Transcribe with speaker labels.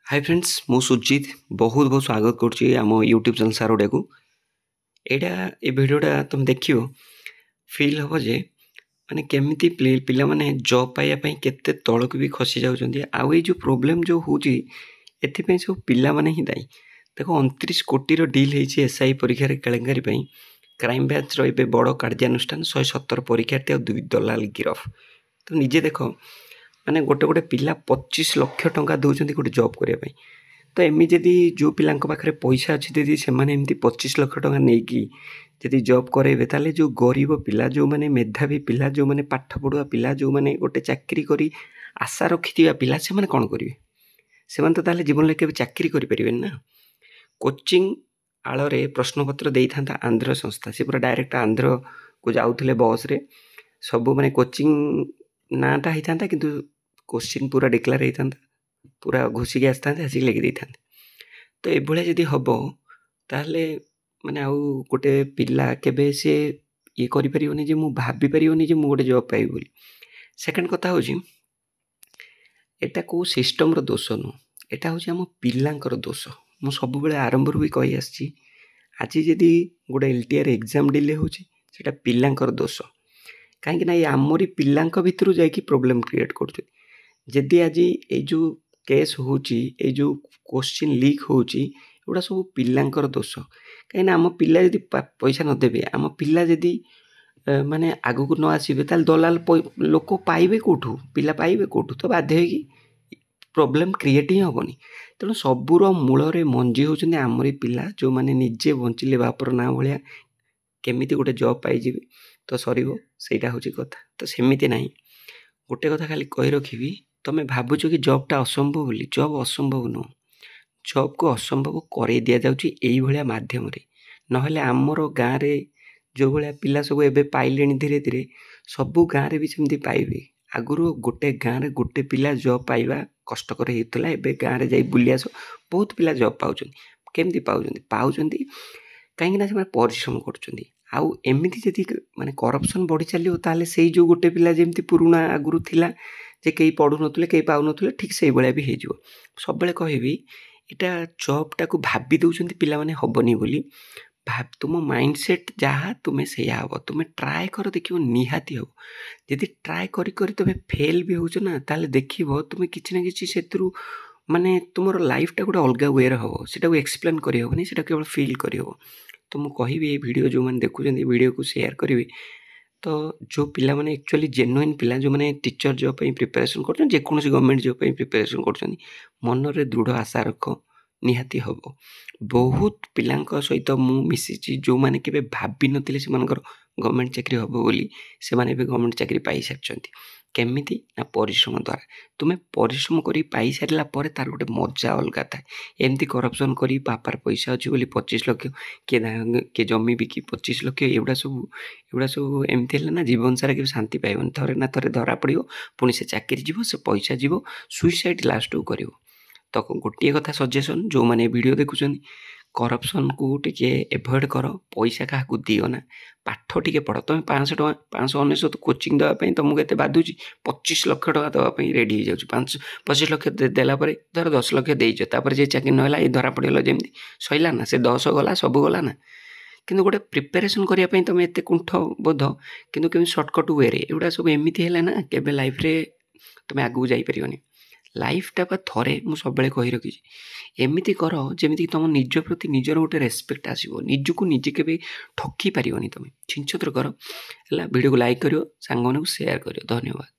Speaker 1: Hi friends मु सुजित बहुत बहुत स्वागत करुच्ची आम यूट्यूब चैनल सारोडिया को यहाँ ये भिडटा तुम देखियो फील हम जे माने केमिति पिला माने जॉब पाइबा केते तलक भी खसी जाउछन्ती आउ ये जो प्रॉब्लम जो होची एथिपई सब पिला माने ही दायी देखो 29 कोटी रो डील हेची एसआई परीक्षा रे केलेंगारी पई क्राइम ब्रांच रो एबे बड़ कार्यानुष्ठान 117 परीक्षार्थी और 2 दलाल गिरफ तो निजे देखो माने गोटे गोटे पिला 25 लाख टंका दौरान गोटे जॉब करने तो एमि जदि जो पिला पाखे पैसा अच्छी दीदी से 25 लाख टंका नहीं जदि जॉब करेबे ताले जो गरीब पिला जो माने मेधावी पिला जो माने पाठ पढ़ुआ पिला जो माने गोटे चाकरी करी आशा रखिथिबा पिला से माने कोन करिवे से माने तो ताले जीवन ले केबे चाकरी करि परिबेन ना कोचिंग आଳରେ प्रश्नपत्र देइथांता आंध्र संस्था से पूरा डायरेक्ट आंध्र को जाउथले बस रे सब माने कोचिंग नाटा होता किंतु क्वेश्चन पूरा डिक्लेयर होता पूरा घोषिक आसता आसिक लिखि देता तो ये जदि हम ताहले माने आउ गोटे पिला केबे से ये करि परिबोनी जे मु भाबी परिबोनी जे मु गोटे जॉब पाइबी बोली सेकंड कथा होची एटा को सिस्टम रो दोष नु एटा होची हम पिलांकर दोष मु सब बेले आरंभ रू भी कहि आछि आज जदि गोटे एलटीआर एग्जाम डिले होची सेटा पिलांकर दोष कहीं ना ये आमरी पिलांक भितर जाकि प्रोब्लेम क्रिएट कर जदि आज ये जो केस होची ये जो क्वेश्चन लीक होची एगुड़ा सब पिलांकर दोष कहीं आम पिला जदि पैसा न देबे आम पिला जदि माने आगु को न आसीबे ताल दलाल लोक पाइबे कोठू पिला पाइबे कोठू तो बाध्य कि प्रोब्लेम क्रिएट ही हेनी तेणु सबूर मूल मंजी होचंदी आमरी पिला जो माने निजे बंचिले बापर ना भाया केमिति गोटे जॉब पाइबे तो सर सेटा हूँ कथा तो सेमती ना गोटे कथा खाली कही रखी तुम्हें भावुच कि जॉबटा असंभव बोली जॉब असंभव नुह जॉब को असंभव कर दि जाऊँगी मध्यम ना आमर गाँव में जो भाया पिला सब एबे पाइले धीरे धीरे सबू गाँव में भी सेमती पाइबे आगुरी गोटे गाँव में गोटे पिला जॉब पाइबा कष्टकर होता है गाँव में जाई बुली आस बहुत पिला जॉब पाँच केमती पाँच कहीं परिश्रम कर आउ एमती जदि माने करप्शन बढ़ी चलो ताले से जो गोटे पिला जमी पुराणा आगुरी थिला जे कई पढ़ु नथुले कई पाउ नथुले ठीक से भाया भी हो सब बेले कहबी यहाँ जॉबटा को भाभी दौरान पिला माने हबनी बोली तुम माइंडसेट जहाँ तुम्हें से हम तुम्हें ट्राए कर देख निहाती हम जदि ट्राए करी तुम्हें फेल भी हो ना ताले देख तुम्हें किसी ना कि से माने तुम लाइफटा गोटे अलग वे हम से एक्सप्लेन करहबनी से केवल फिल करहब तो मुझे कहि ये वीडियो जो मैंने देखुं वीडियो को शेयर करी तो जो पिला माने एक्चुअली जेन्युइन पिला जो मैंने टीचर जॉब प्रिपरेशन कर जेकोसी गवर्नमेंट जॉब प्रिपरेशन कर मन में दृढ़ आशा रख निहाती हम बहुत पिला सहित मु मिसी जो मैंने के भाभी नी से गवर्नमेंट चाकरी हम बोली से गवर्नमेंट चाकरी पाई सारी केमिति ना परिश्रम द्वारा तुम्हें परिश्रम कर पाई सारा तार गोटे मजा अलग था एमती करप्शन करी बापार पैसा अच्छी बोली 25 लाख किए जमी बिकी 25 लाख एगुड़ा सब एमती ना जीवन सारा कि शांति पाइबन थे ना थे धरा पड़ो पुणी से चाकरी जीव से पैसा जीव सुइसाइड लास्ट को कर तो गोटे कथा सजेसन जो मैंने वीडियो देखुं करप्शन को टिके एभॉइड कर पैसा क्या दियो ना पाठ टिके पढ़ तुम 500 टका 599 कोचिंग देवाई तुमको केते बाधुची 25 लाख टका देवाई रेडी हो 25 लाख देलापर धर 10 लाख देच जे चाकरी ना ये धरा पड़गला जमी सैला ना से 10 गला सब गला ना किंतु गोटे प्रिपेरेसन करने तुम एत कुंठ बोध किंतु केमी सर्टकट वे एगुड़ा सब एमती है ना केबे लाइफ रे तुम आगू जापरियोनी लाइफटा बा थरे मु सब बेले कहि रखी एमती कर जमीती तुम निज प्रति निजर गोटे रेस्पेक्ट आसो निजको निजे के ठकी पारिबनी तुम छिंचतर कर वीडियो को लाइक करियो सांग मानू शेयर करियो धन्यवाद।